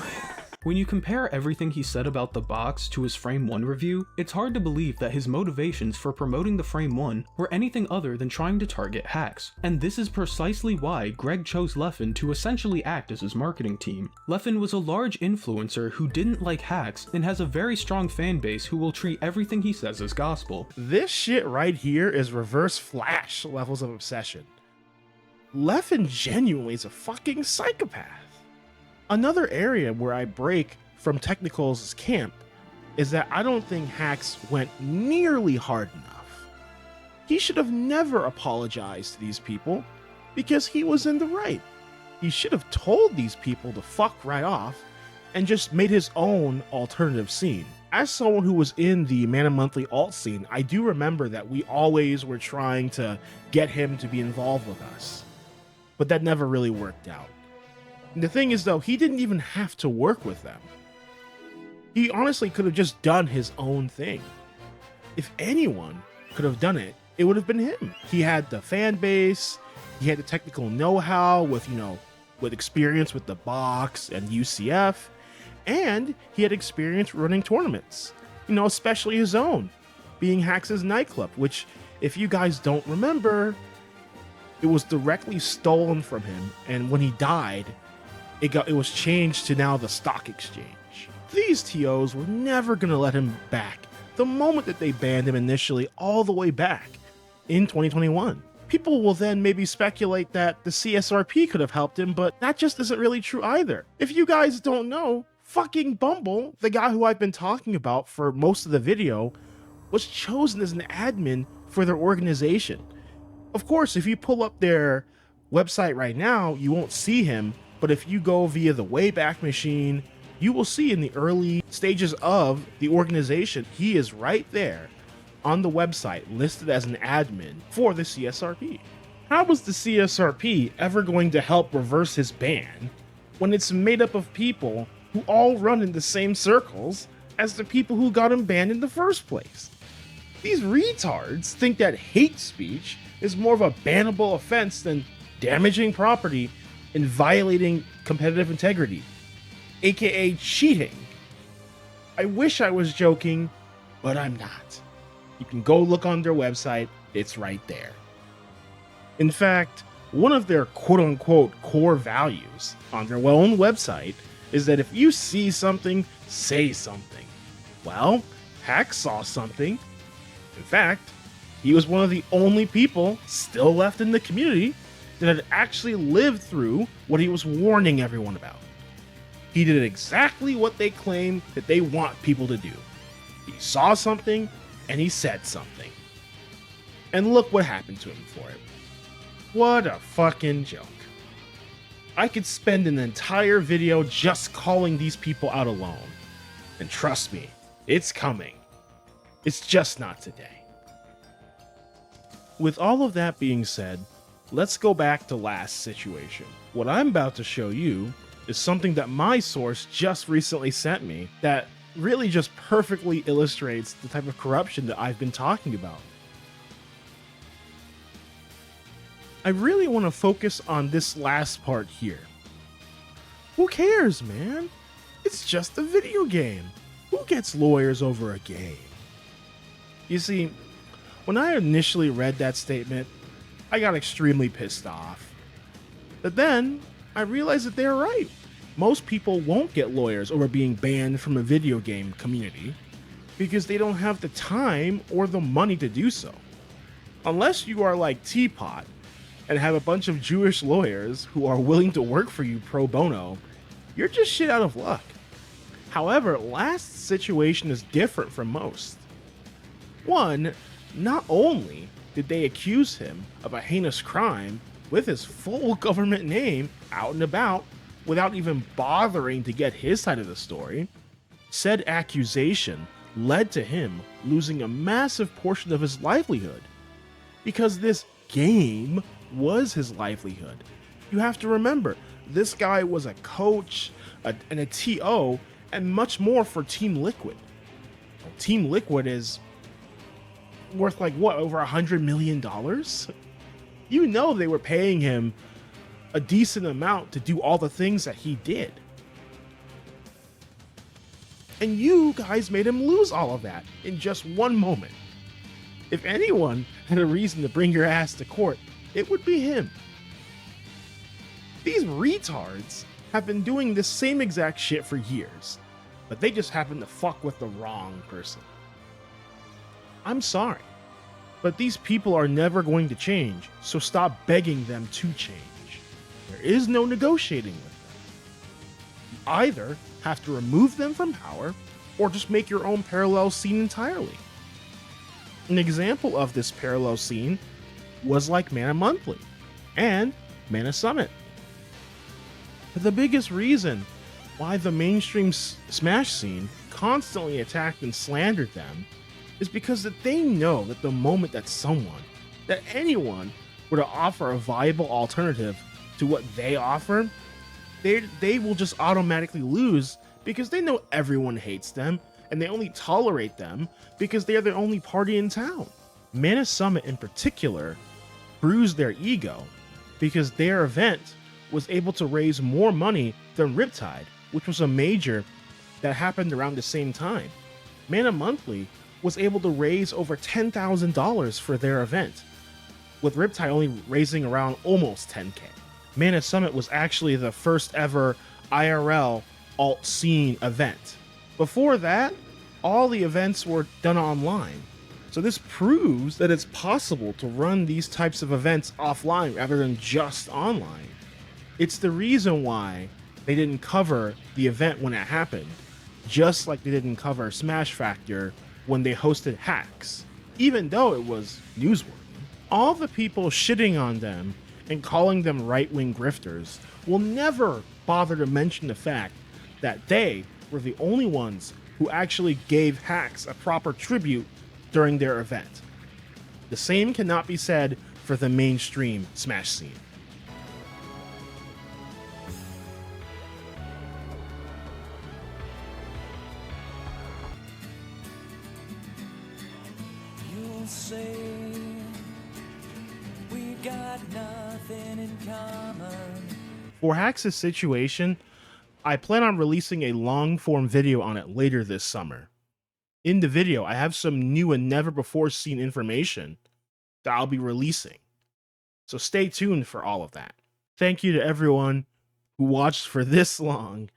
When you compare everything he said about the box to his Frame 1 review, it's hard to believe that his motivations for promoting the Frame 1 were anything other than trying to target Hax. And this is precisely why Greg chose Leffen to essentially act as his marketing team. Leffen was a large influencer who didn't like Hax and has a very strong fan base who will treat everything he says as gospel. This shit right here is reverse Flash levels of obsession. Leffen genuinely is a fucking psychopath. Another area where I break from Technicals' camp is that I don't think Hacks went nearly hard enough. He should have never apologized to these people because he was in the right. He should have told these people to fuck right off and just made his own alternative scene. As someone who was in the Mana Monthly alt scene, I do remember that we always were trying to get him to be involved with us, but that never really worked out. And the thing is though, he didn't even have to work with them. He honestly could have just done his own thing. If anyone could have done it, it would have been him. He had the fan base, he had the technical know-how with, with experience with the box and UCF, and he had experience running tournaments, especially his own, being Hacks' nightclub, which, if you guys don't remember, it was directly stolen from him, and when he died, it was changed to now the stock exchange. These TOs were never going to let him back the moment that they banned him initially all the way back in 2021. People will then maybe speculate that the CSRP could have helped him, but that just isn't really true either. If you guys don't know, fucking Bumble, the guy who I've been talking about for most of the video, was chosen as an admin for their organization. Of course, if you pull up their website right now, you won't see him, but if you go via the Wayback Machine, you will see in the early stages of the organization, he is right there on the website listed as an admin for the CSRP. How was the CSRP ever going to help reverse his ban when it's made up of people who all run in the same circles as the people who got him banned in the first place? These retards think that hate speech is more of a bannable offense than damaging property and violating competitive integrity, aka cheating. I wish I was joking, but I'm not. You can go look on their website, it's right there. In fact, one of their quote-unquote core values on their own website is that if you see something, say something. Well, Hack saw something. In fact, he was one of the only people still left in the community that had actually lived through what he was warning everyone about. He did exactly what they claim that they want people to do. He saw something, and he said something. And look what happened to him for it. What a fucking joke. I could spend an entire video just calling these people out alone. And trust me, it's coming. It's just not today. With all of that being said, let's go back to last situation. What I'm about to show you is something that my source just recently sent me that really just perfectly illustrates the type of corruption that I've been talking about. I really want to focus on this last part here. Who cares, man? It's just a video game. Who gets lawyers over a game? You see, when I initially read that statement, I got extremely pissed off. But then, I realized that they're right. Most people won't get lawyers over being banned from a video game community because they don't have the time or the money to do so. Unless you are like Teapot and have a bunch of Jewish lawyers who are willing to work for you pro bono, you're just shit out of luck. However, last situation is different from most. One, not only did they accuse him of a heinous crime with his full government name out and about without even bothering to get his side of the story, said accusation led to him losing a massive portion of his livelihood. Because this game was his livelihood. You have to remember, this guy was a coach and a TO and much more for Team Liquid. Team Liquid is worth like what, over $100 million? You know they were paying him a decent amount to do all the things that he did. And you guys made him lose all of that in just one moment. If anyone had a reason to bring your ass to court, it would be him. These retards have been doing this same exact shit for years, but they just happen to fuck with the wrong person. I'm sorry, but these people are never going to change, so stop begging them to change. There is no negotiating with them. You either have to remove them from power or just make your own parallel scene entirely. An example of this parallel scene was like Mana Monthly and Mana Summit. But the biggest reason why the mainstream Smash scene constantly attacked and slandered them is because that they know that the moment that anyone were to offer a viable alternative to what they offer, they will just automatically lose, because they know everyone hates them and they only tolerate them because they are the only party in town. Mana Summit in particular bruised their ego because their event was able to raise more money than Riptide, which was a major that happened around the same time. Mana Monthly was able to raise over $10,000 for their event, with Riptide only raising around almost 10K. Mana Summit was actually the first ever IRL alt scene event. Before that, all the events were done online. So this proves that it's possible to run these types of events offline rather than just online. It's the reason why they didn't cover the event when it happened, just like they didn't cover Smash Factor when they hosted hacks, even though it was newsworthy. All the people shitting on them and calling them right-wing grifters will never bother to mention the fact that they were the only ones who actually gave hacks a proper tribute during their event. The same cannot be said for the mainstream Smash scene. You'll say we got nothing in common. For Hax's situation, I plan on releasing a long-form video on it later this summer. In the video, I have some new and never-before-seen information that I'll be releasing, so stay tuned for all of that. Thank you to everyone who watched for this long,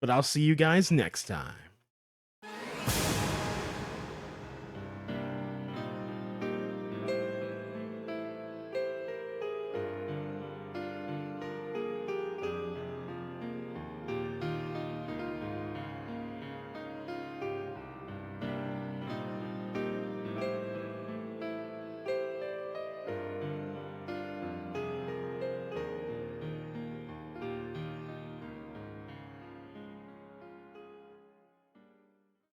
but I'll see you guys next time.